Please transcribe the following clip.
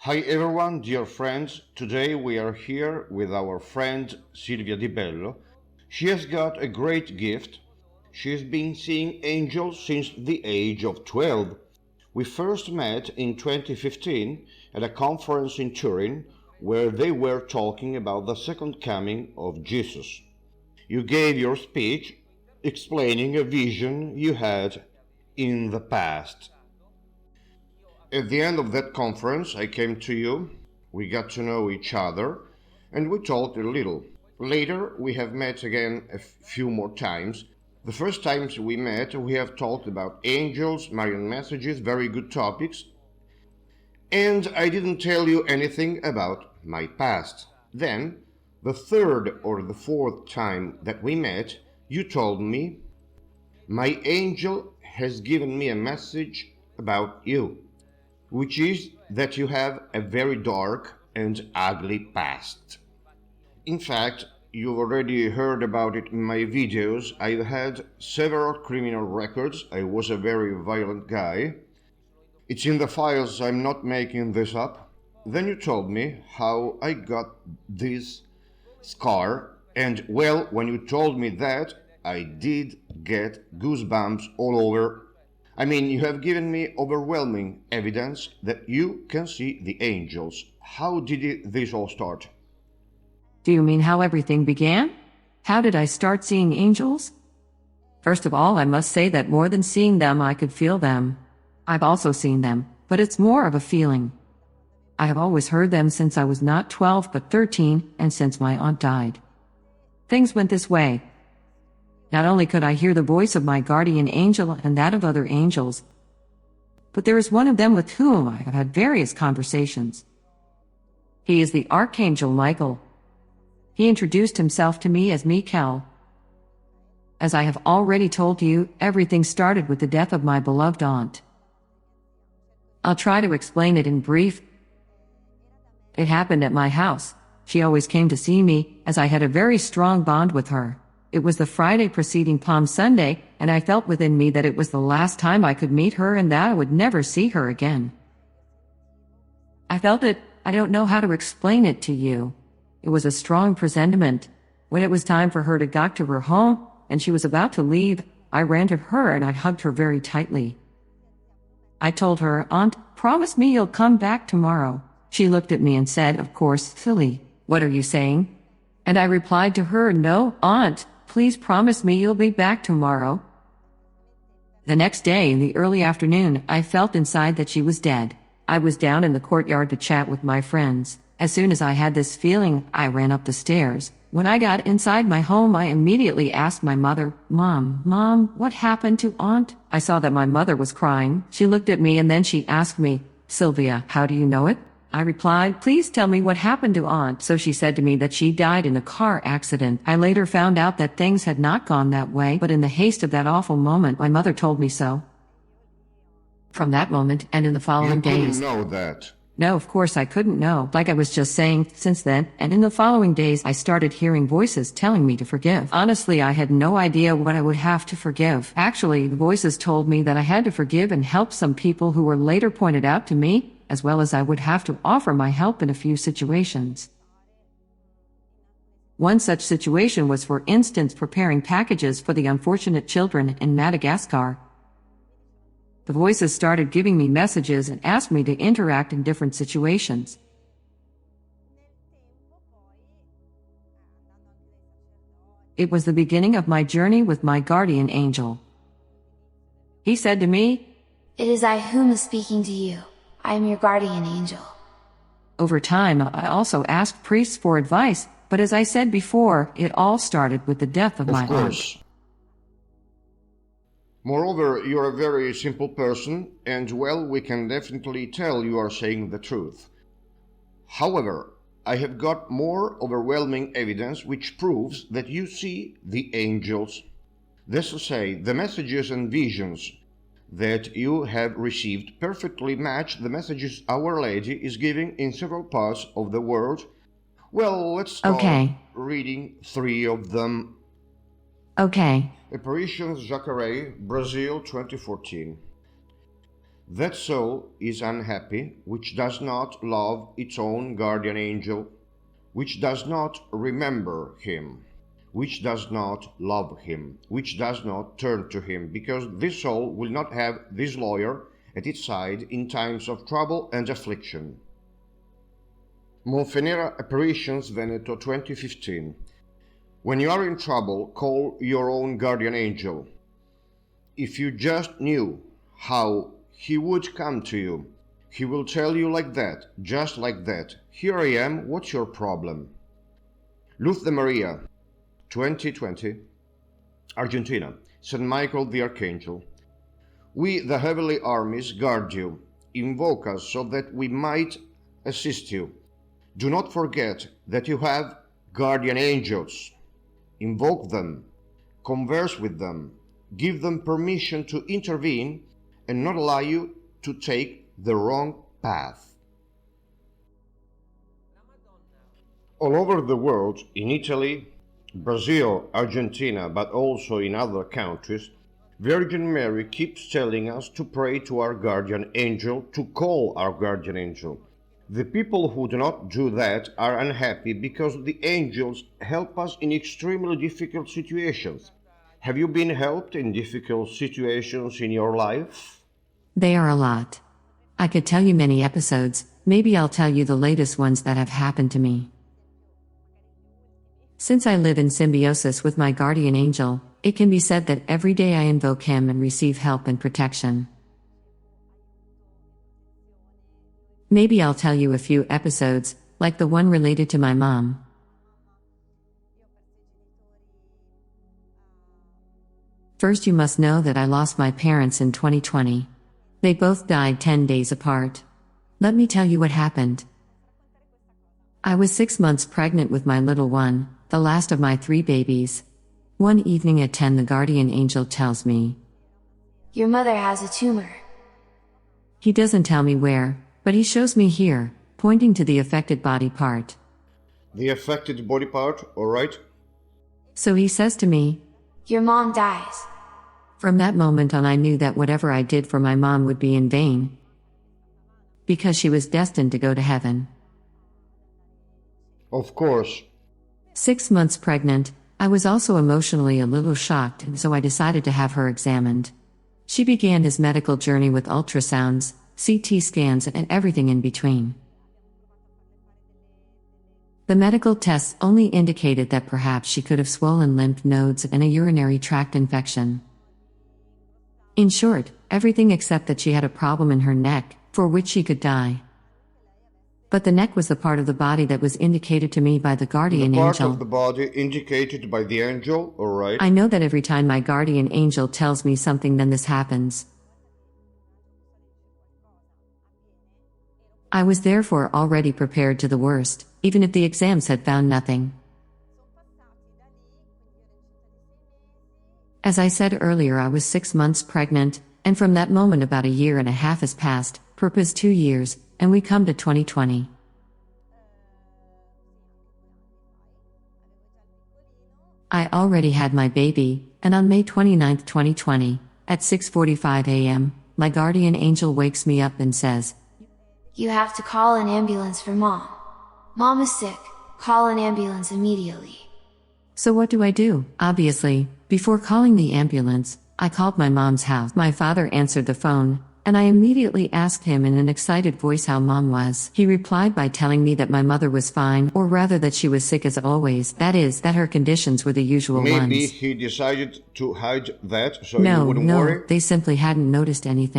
Hi everyone, dear friends. Today we are here with our friend SilviaDiBello. She has got a great gift. She has been seeing angels since the age of 12. We first met in 2015 at a conference in Turin where they were talking about the second coming of Jesus. You gave your speech explaining a vision you had in the past. At the end of that conference, I came to you, we got to know each other, and we talked a little. Later, we have met again a few more times. The first times we met, we have talked about angels, Marian messages, very good topics, and I didn't tell you anything about my past. Then, the third or the fourth time that we met, you told me, my angel has given me a message about you, which is that you have a very dark and ugly past. In fact, you've already heard about it in my videos. I've had several criminal records. I was a very violent guy. It's in the files, I'm not making this up. Then you told me how I got this scar, and well, when you told me that, I did get goosebumps all over. I mean, you have given me overwhelming evidence that you can see the angels. How did this all start? Do you mean how everything began? How did I start seeing angels? First of all, I must say that more than seeing them, I could feel them. I've also seen them, but it's more of a feeling. I have always heard them since I was not 12 but 13, and since my aunt died. Things went this way. Not only could I hear the voice of my guardian angel and that of other angels, but there is one of them with whom I have had various conversations. He is the Archangel Michael. He introduced himself to me as Michael. As I have already told you, everything started with the death of my beloved aunt. I'll try to explain it in brief. It happened at my house. She always came to see me, as I had a very strong bond with her. It was the Friday preceding Palm Sunday, and I felt within me that it was the last time I could meet her and that I would never see her again. I felt it. I don't know how to explain it to you. It was a strong presentiment. When it was time for her to go to her home, and she was about to leave, I ran to her and I hugged her very tightly. I told her, "Aunt, promise me you'll come back tomorrow." She looked at me and said, "Of course, silly. What are you saying?" And I replied to her, "No, Aunt. Please promise me you'll be back tomorrow." The next day, in the early afternoon, I felt inside that she was dead. I was down in the courtyard to chat with my friends. As soon as I had this feeling, I ran up the stairs. When I got inside my home, I immediately asked my mother, Mom, what happened to Aunt?" I saw that my mother was crying. She looked at me and then she asked me, "Sylvia, how do you know it?" I replied, "Please tell me what happened to Aunt." So she said to me that she died in a car accident. I later found out that things had not gone that way, but in the haste of that awful moment, my mother told me so. From that moment, and in the following days... You couldn't know that. No, of course I couldn't know. Like I was just saying, since then, and in the following days, I started hearing voices telling me to forgive. Honestly, I had no idea what I would have to forgive. Actually, the voices told me that I had to forgive and help some people who were later pointed out to me, as well as I would have to offer my help in a few situations. One such situation was, for instance, preparing packages for the unfortunate children in Madagascar. The voices started giving me messages and asked me to interact in different situations. It was the beginning of my journey with my guardian angel. He said to me, "It is I whom is speaking to you. I am your guardian angel." Over time, I also asked priests for advice, but as I said before, it all started with the death of my aunt. Of course. Moreover, you're a very simple person, and well, we can definitely tell you are saying the truth. However, I have got more overwhelming evidence which proves that you see the angels. That is to say, the messages and visions that you have received perfectly match the messages Our Lady is giving in several parts of the world. Well, let's start reading 3 of them. Okay. Apparitions Jacaré, Brazil 2014. That soul is unhappy which does not love its own guardian angel, which does not remember him, which does not love him, which does not turn to him, because this soul will not have this lawyer at its side in times of trouble and affliction. Monfenera Apparitions, Veneto, 2015. When you are in trouble, call your own guardian angel. If you just knew how he would come to you, he will tell you like that, just like that. Here I am, what's your problem? Luz de Maria, 2020, Argentina, St. Michael the Archangel. We, the heavenly armies, guard you, invoke us so that we might assist you. Do not forget that you have guardian angels. Invoke them, converse with them, give them permission to intervene and not allow you to take the wrong path. All over the world, in Italy, Brazil, Argentina, but also in other countries, Virgin Mary keeps telling us to pray to our guardian angel, to call our guardian angel. The people who do not do that are unhappy because the angels help us in extremely difficult situations. Have you been helped in difficult situations in your life? They are a lot. I could tell you many episodes, maybe I'll tell you the latest ones that have happened to me. Since I live in symbiosis with my guardian angel, it can be said that every day I invoke him and receive help and protection. Maybe I'll tell you a few episodes, like the one related to my mom. First, you must know that I lost my parents in 2020. They both died 10 days apart. Let me tell you what happened. I was 6 months pregnant with my little one, the last of my 3 babies. One evening at 10, the guardian angel tells me, Your mother has a tumor. He doesn't tell me where, but he shows me here, pointing to the affected body part. The affected body part, all right? So he says to me, Your mom dies. From that moment on, I knew that whatever I did for my mom would be in vain, because she was destined to go to heaven. Of course. 6 months pregnant, I was also emotionally a little shocked, and so I decided to have her examined. She began his medical journey with ultrasounds, CT scans, and everything in between. The medical tests only indicated that perhaps she could have swollen lymph nodes and a urinary tract infection. In short, everything except that she had a problem in her neck, for which she could die. But the neck was the part of the body that was indicated to me by the guardian angel. The part of the body indicated by the angel, all right? I know that every time my guardian angel tells me something, then this happens. I was therefore already prepared to the worst, even if the exams had found nothing. As I said earlier, I was 6 months pregnant, and from that moment about 1.5 years has passed, purpose 2 years, and we come to 2020. I already had my baby, and on May 29, 2020, at 6:45 a.m., my guardian angel wakes me up and says, You have to call an ambulance for mom. Mom is sick. Call an ambulance immediately. So what do I do? Obviously, before calling the ambulance, I called my mom's house. My father answered the phone, and I immediately asked him in an excited voice how mom was. He replied by telling me that my mother was fine, or rather that she was sick as always, that is, that her conditions were the usual ones. Maybe he decided to hide that so you wouldn't worry? No, they simply hadn't noticed anything.